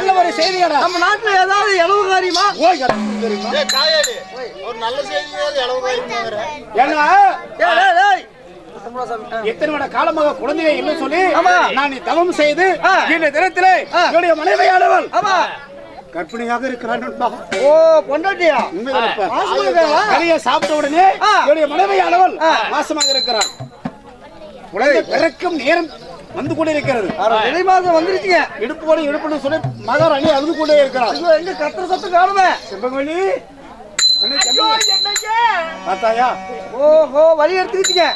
நல்ல ஒரு செய்தியா நம்ம நாட்டுல ஏதாவது இளவு காரியமா ஒரு நல்ல செய்தி இளவு காரியமா ஏன்னா எத்தனை மணி காலமாக குழந்தையை இல்லை சொல்லி நான் தவம் செய்து இந்த தினத்திலே என்னுடைய மனைவியானவள் கர்ப்பிணியாக இருக்கிறான். ஓ பொண்டாட்டியா? கலையை சாப்பிட்ட உடனே என்னுடைய மனைவியானவள் மாசமாக இருக்கிறாள். குழந்தை பிறக்கும் நேரம் வந்து கொண்டே இருக்கிறது. மாதம் வந்துருச்சுங்க. இடுப்புன்னு சொல்லி மகாராணி அழுது கொண்டே இருக்கிறாள். எங்க கத்துற சத்தம் காணுமே. செம்பங்கவல்லி பார்த்தாயா? ஓஹோ வலி எடுத்துக்கிட்டீங்க.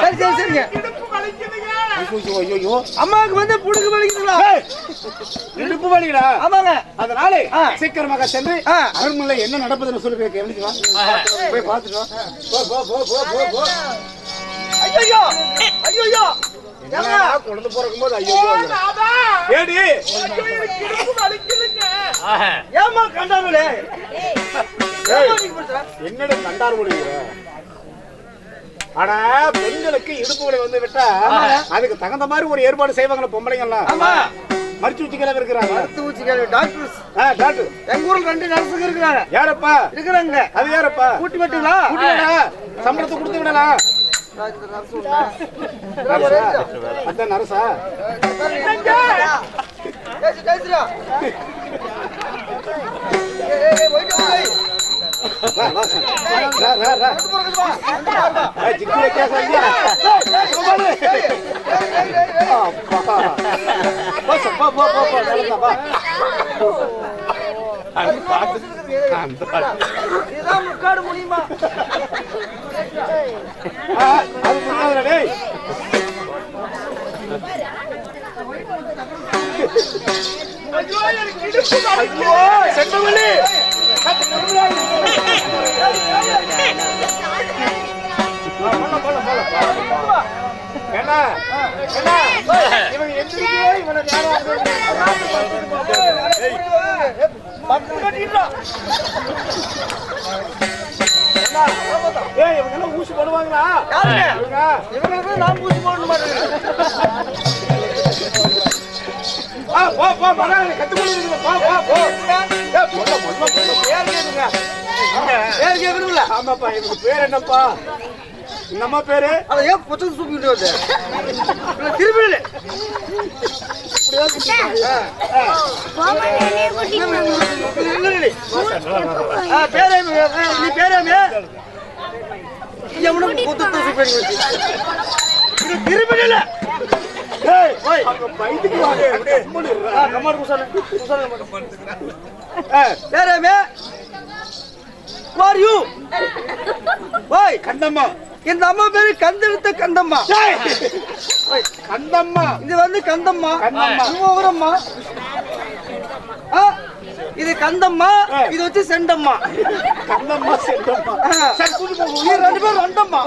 சரி சரி சரிங்க. அம்மாவுக்கு வந்து புடுக்கு வலிக்குதுங்களா? இடுப்பு வலிடா. ஆமாங்க. அதனால சீக்கிரமாக சென்று அரண்மனை என்ன நடப்பதுன்னு சொல்லி போய் பார்த்துட்டு ஐயோ ஐயோ குழந்தை பிறக்கும் போது ஐயோ ஏடி ஏமா கண்டாருலே என்னோட கண்டார் முடியுற? ஆனா பெண்களுக்கு இடுப்பு வலி வந்து விட்டா அதுக்கு தகுந்த மாதிரி ஒரு ஏற்பாடு செய்வாங்களா பொம்பளைங்க எல்லாம்? மருத்துவ ஊச்சிகள் இருக்கிறாங்க. மருத்துவ ஊச்சிகள் டாக்டர் எங்க ஊர்ல 2 நர்ஸுங்க இருக்கிறாங்க. யாரப்பா இருக்கிறாங்க? அது யாரப்பா? கூட்டி விட்டுங்களா? சம்பளத்தை கொடுத்து விடலாம். அந்த நர்ஸா முக்காடு முடியுமா? செங்கமல்லி என்ன இவன் எந்திரிக்கவே இவனை இவங்க ஊசி போடுவாங்களா? இவங்களுக்கு நான் ஊசி போட மாட்டேன். ஆமாப்பா இவங்க பேர் என்னப்பா? நம்ம பேரு அத ஏன் புத்தகம் சூப்பிட்டு வந்து திருப்பி கந்தம்மா. இந்த அம்மா பேரு கந்தெடுத்த கந்தம்மா. கந்தம்மா இது வந்து கந்தம்மா. ஊரம்மா இது கந்தம்மா. இது வச்சு செண்டம்மா. கந்தம்மா செண்டம்மா. 2 பேரும் ரெண்டம்மா.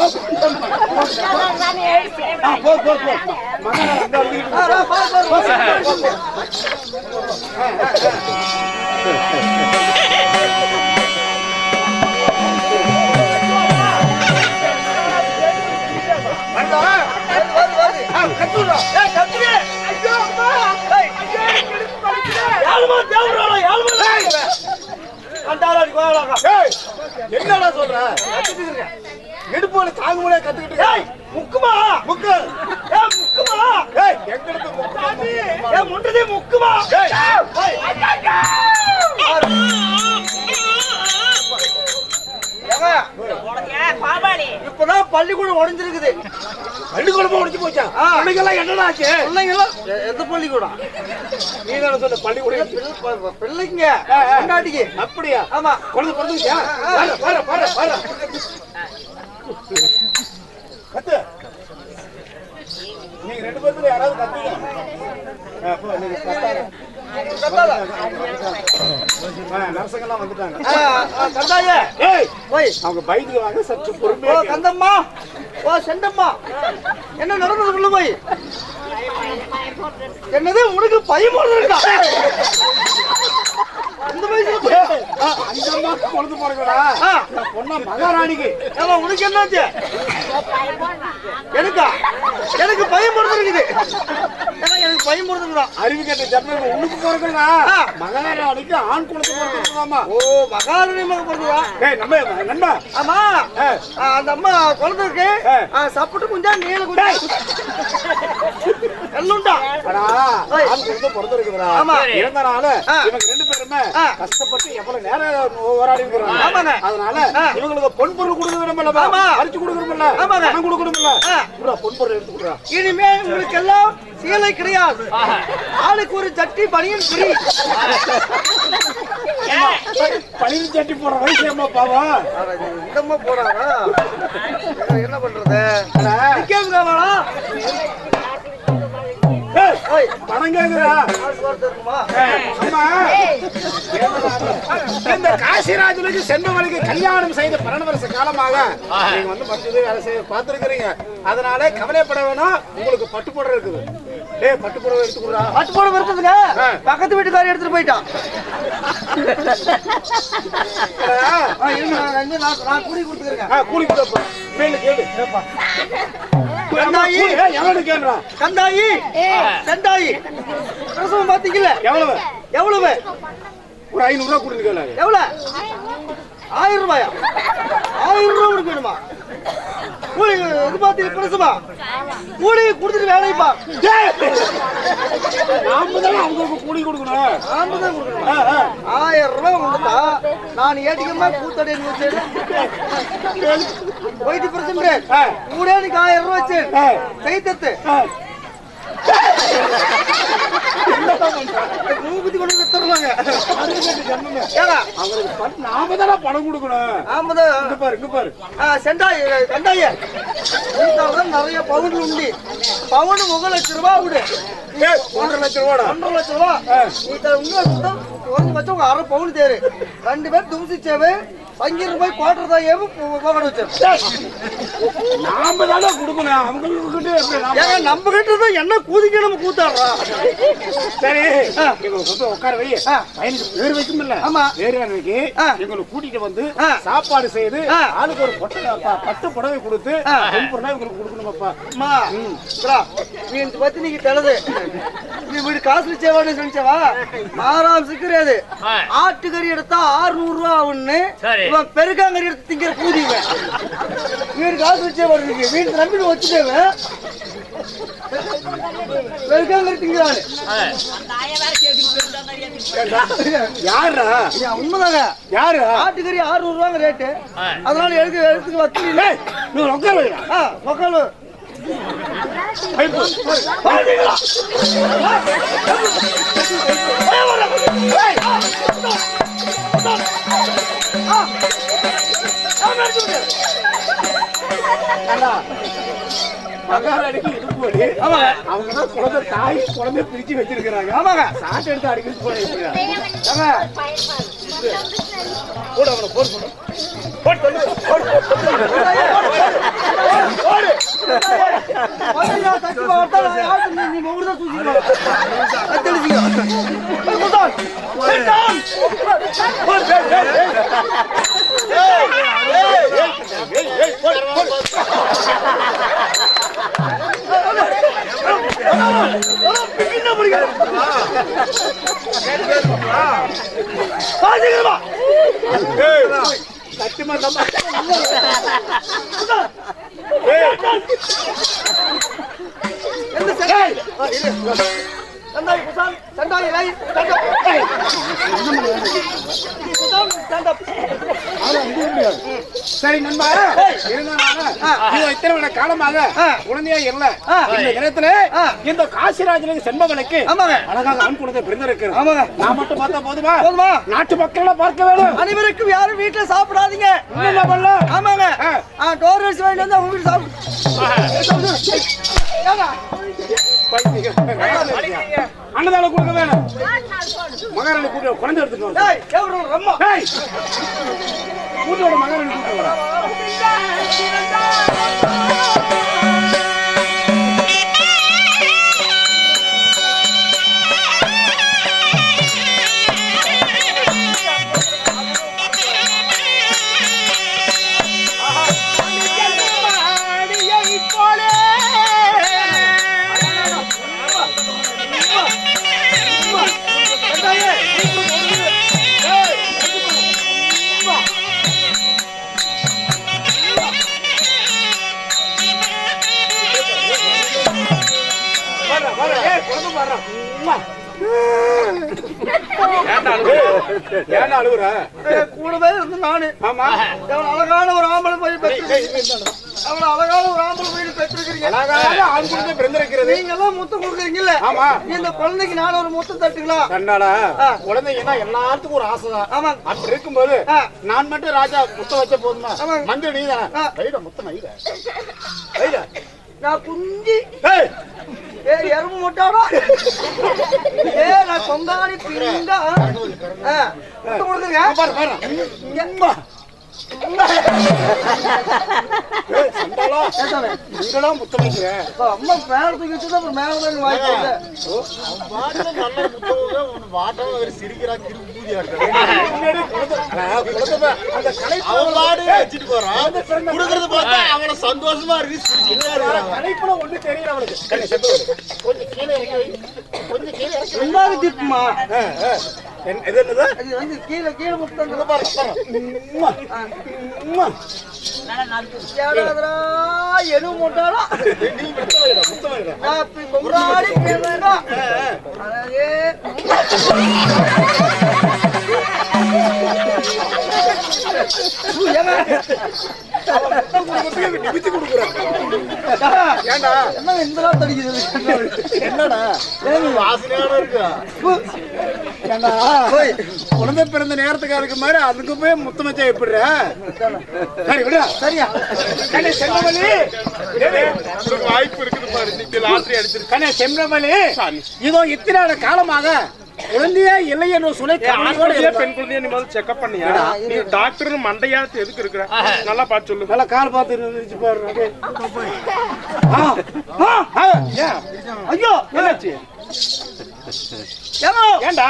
என்னடா சொல்ற? இடுப்பு வலி தாங்க முடியாது கத்துக்கிட்டு முக்குமா முக்கு முக்குமா எங்களுக்கு முண்டதே முக்குமா இப்பதான் பள்ளிக்கூடம் உடைஞ்சிருக்குது. பள்ளிக்கூடமா உடைஞ்சு போச்சா? பிள்ளைங்கெல்லாம் என்னடா ஆச்சு? பிள்ளைங்கெல்லாம் எந்த பள்ளிக்கூடம்? நீ தானே சொன்ன பள்ளிக்கூடம் பிள்ளைங்க கொண்டாட்டிக்கு. அப்படியா? ஆமா. குழந்தை பிறந்துச்சா? கத்து. நீங்க 2 பேத்துல யாராவது கத்துங்க. நரசங்கெல்லாம் வந்துட்டாங்க. அவங்க பைக்கு வாங்க சற்று பொறுமையா. கந்தம்மா ஓ செண்டம்மா என்ன நடந்தது உள்ள போய்? என்னது உனக்கு பயம் இருக்கா? இந்த வயசுல அந்த அம்மா குழந்தை பிறகுடா பொண்ணா மகாராணிக்கு. ஏமா உனக்கு என்னாச்சு? எனக்கா? எனக்கு பயம் பிறந்திருக்குது. எனக்கு பயம் பிறந்திருக்குதான். அறிவு கேட்ட ஜன்மம் உனக்கு பிறகுடா மகாராணிக்கு ஆண் குழந்தை பிறந்திருக்குதாமா. ஓ மகாராணி மகன் பிறந்ததா? ஏய் நம்ம நண்பா. ஆமா அந்த அம்மா குழந்தை இருக்கு சப்பட்டு குஞ்சா நீல குஞ்சா எல்லுண்டா ஆண் குழந்தை பிறந்திருக்குதுடா. ஆமா இருந்தனால இவங்க ரெண்டு பேருமே கஷ்டப்பட்டு எவ்வளவு நேரம் போராடி இருக்கிறாங்க. ஆமாங்க. அதனால இவங்களுக்கு பொன் பொருள் கொடுக்கணும்ல, அரிச்சு கொடுக்கணும்ல, பணம் கொடுக்கணும்ல, பொன் பொருள் எடுத்து கொடுறா. இனிமே உங்களுக்கு எல்லாம் சீலை கிடையாது. ஆளுக்கு ஒரு சட்டி பனியன் ஃப்ரீ. பனியன் சட்டி போற வயசு ஏமா பாவம் இந்தம்மா போறாரா? என்ன பண்றது? நிக்கேங்களா? பணம் கேக்குறா. இந்த காசிராஜனுக்கு செல்வமணிக்கு கல்யாணம் செய்த 12 வருஷ காலமாக நீங்க வந்து பட்டு வேலை செய்ய பார்த்திருக்கிறீங்க. அதனால கவலைப்பட வேணாம். உங்களுக்கு பட்டு புடவை இருக்குது. பட்டு புடவை எடுத்து கொடுறா. பட்டு புடவை எடுத்துங்க. பக்கத்து வீட்டுக்காரி எடுத்துட்டு போயிட்டான். நான் கூலி கொடுத்துருக்கேன். கூலி கொடுப்பா. மேல கேளு. கந்தாயி கந்தாயி செந்தாயி பிரசவம் பாத்தீங்கல்ல? எவ்வளவு எவ்வளவு? ஒரு 500 ரூபாய் கொடுங்க. எவ்வளவு? 1000 ரூபாயா? 1000 ரூபாய் கொடுக்கணுமா? கூலி இது பாத்தீங்க பிரசவா கூலி கொடுத்துட்டு வேலைப்பா. நாம தான் அவங்களுக்கு கூலி கொடுக்கணும். நாம தான் கொடுக்கணும். 1000 ரூபாய் கொடுத்தா நான் ஏடிக்கமா கூத்தடி போயிட்டு பிரச்சனை கூட எனக்கு 1000 ரூபாய் வச்சு கைத்தத்து மூக்குத்தி கொண்டு வித்துறாங்க. நாம தான் பணம் கொடுக்கணும். நாம தான் இங்க பாரு இங்க பாரு. செண்டாய் கண்டாய நிறைய பவுன் உண்டு. பவுன் 1 லட்சம் ரூபாய் விடு. 1.5 லட்சம் ரூபாடா. 1.5 லட்சம் ரூபாய் வச்சவங்க 1/2 பவுன் தேரு 2 பேர் தும்சிச்சேவு பங்கிரு போய் கோட்டர் தான் ஏவு போகணும் வச்சு நாம தானே கொடுக்கணும். அவங்க நம்ம கிட்ட தான் என்ன கூதிக்க நம்ம கூத்தாடுறா. சரி உட்கார வை. பையனுக்கு பேர் வைக்குமில்ல? ஆமா பேர் வைக்கி எங்களை கூட்டிட்டு வந்து சாப்பாடு செய்து ஆளுக்கு ஒரு பட்டு புடவை கொடுத்து பொருளா இவங்களுக்கு கொடுக்கணுமாப்பா. நீ பத்தி நீங்க தெலது நீ வீடு காசு சேவான்னு சொல்லிச்சவா ஆறாம் சிக்கிறது. ஆட்டுக்கறி எடுத்தா 600 ரூபா ஆகுன்னு இவன் பெருக்காங்கறி எடுத்து திங்கிற கூதிவேன். வீடு காசு வச்சே வருது. வீடு நம்பிட்டு வச்சுட்டேவன் பெருக்காங்கறி திங்கிறாரு. யாரா? உண்மைதாங்க. யாரு? ஆட்டுக்கறி 600 ரூபாங்க ரேட்டு. அதனால எடுத்துக்கு வச்சு நீ உட்கார வைடா. உட்காரு மகாராணிக்கு இடுப்பு வலி. அவங்க குழந்தை தாய் குழந்தை பிரிச்சு வச்சிருக்கிறாங்க. ஆமாங்க சாட்டை எடுத்து அடிக்கிறது போல கூட அவனை போர் பண்ணு. சத்தியமா சரி நண்பா இத்தனை காலமாக குழந்தையா இல்ல. இந்த நேரத்துல இந்த காசிராஜனுக்கு செல்வமணிக்கு அழகாக ஆண் குழந்தை பிறந்திருக்கு. நான் மட்டும் பார்த்தா போதுமா? நாட்டு மக்கள் பார்க்க வேணும். அனைவருக்கும் யாரும் வீட்டுல சாப்பிடாதீங்க. ஆமாங்க டோர் வச்சு வாங்கிட்டு வந்து அவங்க வீட்டு அன்னதான கொடுக்க வேணும். மகாராணி கூட்ட குழந்தை எடுத்துட்டு கூட்டோட மகாராணி கூட்ட வர ஏன் அழுகுற? கூடவே இருந்து நானு ஆமா எவ்வளவு அழகான ஒரு ஆம்பளை போய் அவ்வளவு அழகான ஒரு ஆம்பளை போய் பெற்றிருக்கீங்க. அழகாக ஆண் குழந்தை பிறந்திருக்கிறது. நீங்க எல்லாம் முத்தம் கொடுக்குறீங்கல்ல, ஆமா. இந்த குழந்தைக்கு நான் ஒரு முத்தம் தட்டுங்களா? கண்ணாடா குழந்தைங்கன்னா எல்லாத்துக்கும் ஒரு ஆசைதான். ஆமா. அப்படி இருக்கும்போது நான் மட்டும் ராஜா முத்தம் வச்ச போதுமா? ஆமாங்க. மந்திரி நீதானே? வைடா முத்தம் வைடா வைடா. நான் குஞ்சி ஏய் எறும்பு முட்டாடா நான் கொங்காணி பிங்கா முத்தம் கொடுக்குறீங்க. பாரு பாரு அம்மா சண்டாளா முத்தம் வைக்கிறேன். அம்மா மேல தூக்கி வச்சுதான் அப்புறம் மேல தான் வாங்கிட்டு சிரிக்கிறான் அந்த கலை வச்சுட்டு போறான் கொடுக்கறது பார்த்தா அவன சந்தோஷமா இருக்கு. கலைப்புல ஒண்ணு தெரியல அவனுக்கு. கொஞ்சம் கீழே இறக்கி வை. கொஞ்சம் கீழே இறக்கி வை. எல்லாரும் திப்புமா இது என்னது? அது வந்து கீழே கீழே முத்தம் எதுவும் முட்டாடா நான் இப்படி கொங்காணி பிங்கா அழகே குழந்தை பிறந்த நேரத்துக்கு அதுக்கு மாதிரி அதுக்கு போய் முத்தமச்சா எப்படி? சரி விட சரியா வாய்ப்பு இருக்குது பாரு. இன்னைக்கு லாட்டரி அடிச்சிருக்கேன். செம்ரமலி இதோ இத்தனை காலமாக குழந்தையா இல்லை என்று சொல்லி பெண் குழந்தைய நீ முதல்ல செக்அப் பண்ணியா? நீ டாக்டர் மண்டையா எதுக்கு இருக்கிற? நல்லா பார்த்து சொல்லு. நல்லா கால் பார்த்து இருந்துச்சு பாரு. ஐயோ என்னாச்சு? ஏண்டா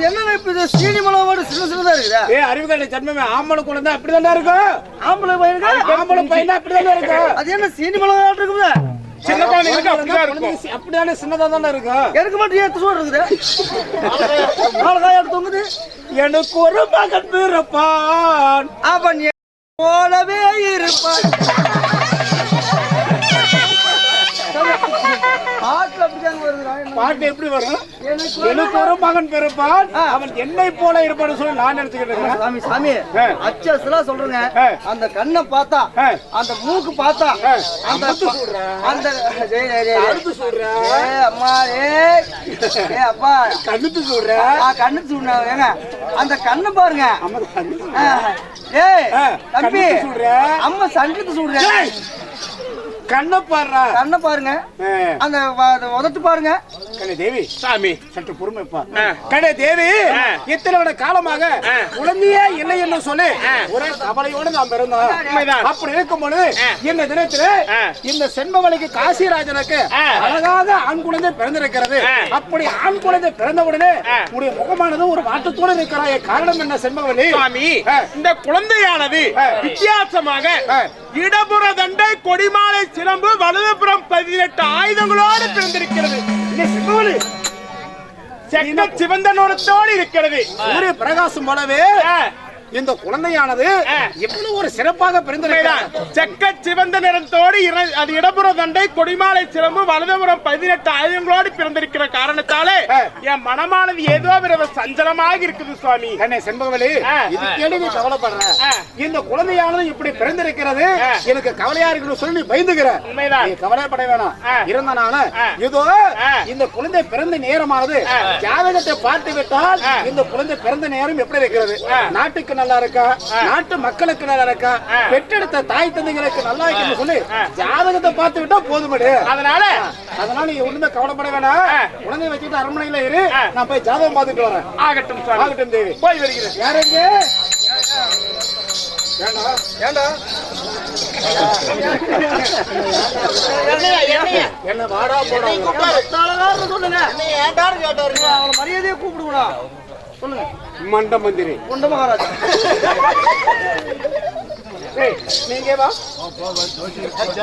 என்ன இப்ப சீனி மிளகோட சின்ன சின்னதா இருக்குதா? அறிவுகாண்ட ஜன்மமே ஆம்பளை குழந்தை அப்படிதான் இருக்கும். ஆம்பளை பையனுக்கு ஆம்பளை பையன் அப்படிதான் இருக்கும். அது என்ன சீனி மிளகா இருக்குதா? சின்ன குழந்தைங்களுக்கு அப்படிதான் இருக்கும். அப்படிதானே சின்னதா தானே இருக்கும். எனக்கு மட்டும் ஏத்து சோறு இருக்குது. நாலு தொங்குது. எனக்கு ஒரு மகன் பிறப்பான், அவன் போலவே இருப்பான். பாட்டுல அப்படிதாங்க வருதுடா. பாட்டு எப்படி வரும்? எனக்கு ஒரு மகன் பிறப்பான், அவன் என்னை போல இருப்பான்னு சொல்லி நான் நினைச்சுக்கிட்டு சாமி சாமி அச்சா சொல்றேங்க. அந்த கண்ணை பார்த்தா, அந்த மூக்கு பார்த்தா, அந்த அந்த அம்மா அப்பா கண்ணுத்து சொல்ற கண்ணுக்கு சொல்றேங்க. அந்த கண்ணை பாருங்க. ஏய் தம்பி அம்மா சண்டத்து சொல்றேன். கண்ணை பாருடா. கண்ணை பாருங்க. அந்த உதட்டு பாருங்க. கண்ணே தேவி சாமி சற்று பொறுமைப்பா. கண்ணே தேவி இத்தனை காலமாக குழந்தையே இல்லை என்று சொல்லி ஒரே கவலையோடு நாம் பிறந்தோம். அப்படி இருக்கும்போது இந்த தினத்துல இந்த செண்பவழிக்கு காசிராஜனுக்கு அழகாக ஆண் குழந்தை பிறந்திருக்கிறது. அப்படி ஆண் குழந்தை பிறந்தவுடனே உடைய முகமானது ஒரு வாட்டத்தோடு இருக்கிறாய். காரணம் என்ன செண்பவழி? சாமி இந்த குழந்தையானது வித்தியாசமாக இடபுற தண்டை கொடிமாலை சிலம்பு வலதுபுறம் 18 ஆயுதங்களோடு பிறந்திருக்கிறது. செக்க சிவந்த நோடத்தோடு இருக்கிறது. சூரிய பிரகாசம் போலவே இந்த குழந்தையானது எவ்வளவு ஒரு சிறப்பாக பிறந்திருக்கிறது. செக்க சிவந்த நிறத்தோடு அது இடபுற தண்டை கொடிமாலை சிலம்பு வலதுபுறம் 18 ஆயுதங்களோடு பிறந்திருக்கிற காரணத்தாலே என் மனமானது ஏதோ வித சஞ்சலமாக இருக்குது சுவாமி. கண்ணே செண்பகவலி இது கேள்வி கவலைப்படுற. இந்த குழந்தையானது இப்படி பிறந்திருக்கிறது, எனக்கு கவலையா இருக்குன்னு சொல்லி நீ பயந்துகிற. உண்மைதான். நீ கவலைப்பட வேணாம். இருந்தனால இதோ இந்த குழந்தை பிறந்த நேரமானது ஜாதகத்தை பார்த்து விட்டால் இந்த குழந்தை பிறந்த நேரம் எப்படி இருக்கிறது? நாட்டுக்கு நல்லா இருக்கா, நாட்டு மக்களுக்கு நல்லா இருக்கா, பெற்றெடுத்த தாய் தந்தைகளுக்கு நல்லா இருக்குன்னு சொல்லி ஜாதகத்தை பார்த்து விட்டா போதுமடு. அதனால நீ ஒண்ணுமே கவலைப்பட வேணாம். குழந்தைய வச்சுட்டு அரண்மனையில இரு, நான் போய் ஜாதகம் பார்த்துட்டு வரேன். ஆகட்டும் ஆகட்டும் தேவி, போய் வருகிறேன். யாருங்க என்ன வாடா போடா சொல்லுங்க. அவனை மரியாதையை கூப்பிடுவா சொல்லுங்க. மண்ட மந்திரி குண்ட மகாராஜா. நீங்க வா.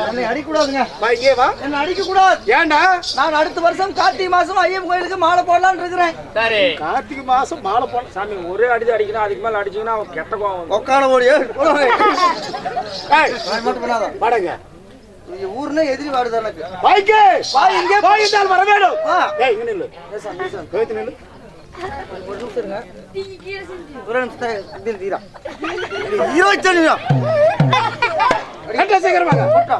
என்னை அடிக்கூடாதுங்க. இங்கே வா. என்ன அடிக்க கூடாது. ஏண்டா? நான் அடுத்த வருஷம் கார்த்திகை மாசம் ஐயப்பன் கோயிலுக்கு மாலை போடலான்னு இருக்கிறேன். சரி, கார்த்திகை மாசம் மாலை போட சாமி ஒரே அடிச்சு அடிக்கணும். அதுக்கு மேல அடிச்சீங்கன்னா அவன் கெட்ட கோவம். உக்கால ஓடியே மட்டும் பண்ணாத. பாடுங்க. ஊர்னா எதிரி வாடுதான் எனக்கு. வாய்க்கு வாய் இங்கே வாய்ந்தால் வர வேண்டும். வா. ஏய் இங்க நில்லு. பேசாம பேசாம கோவித்து நில்லு. ஒரு நிமிஷம் இருங்க. ஒரு நிமிஷம் இப்படி தீரா 20 நிமிஷம் கட்ட சீக்கிரமாக போட்டா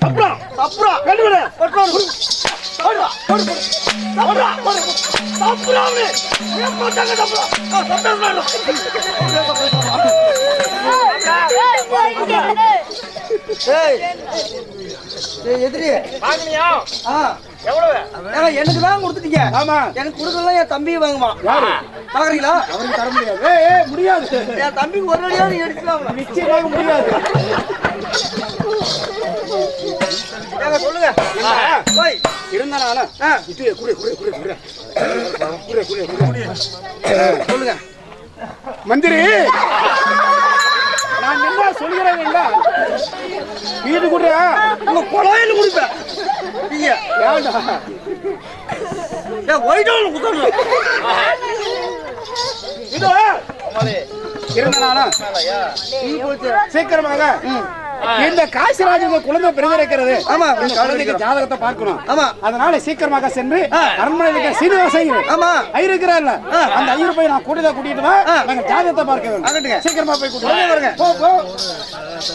அப்புறம் அப்புறம் கண்டுபிடி போட்டா ஓடுடா ஓடு ஓடுடா ஓடு அப்புறம் ஏன் போட்டாங்க அப்புறம் சத்தம் ஏய் ஏய் எதிரி வாங்குனியா ஆ எவ்வளவு ஏங்க எனக்கு தான் கொடுத்துட்டீங்க. ஆமா எனக்கு கொடுக்கலாம் என் தம்பி வாங்குமா. யாரு பாக்குறீங்களா? அவருக்கு தர முடியாது. ஏய் முடியாது. என் தம்பிக்கு ஒரு அடியா நீ எடுத்துக்கலாம். நிச்சயமாக முடியாது. ஏங்க சொல்லுங்க. போய் இருந்தானால இது குடி குடி குடி குடி குடி குடி குடி சொல்லுங்க. மந்திரி நான் என்ன சொல்கிறேன் இல்ல வீடு கூட உங்க குழாயில குடிப்பேன். நீங்க ஏன்டா ஏன் ஒயிட்டால குத்தணும். இதோ இருந்தானால நீ போச்சு. சீக்கிரமாக இந்த காசிராஜுக்கு குழந்தை பிறந்திருக்கிறது. ஆமா இந்த குழந்தைக்கு ஜாதகத்தை பார்க்கணும். ஆமா அதனால சீக்கிரமாக சென்று அரண்மனைக்கு சீனிவாசன் ஆமா ஐயருக்கிறார்ல அந்த ஐயர் போய் நான் கூட்டிட்டு வா. நாங்க ஜாதகத்தை பார்க்க வேண்டும். ஆகட்டுங்க. சீக்கிரமா போய் கூட்டிட்டு வருங்க. போ போ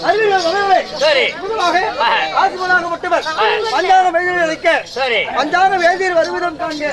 ஐயர் வரவே. சரி முதலாக ஆசிமனாகப்பட்டவர் பஞ்சாங்க வேதியர் அளிக்க சரி பஞ்சாங்க வேதியர் வருவதும் காண்க.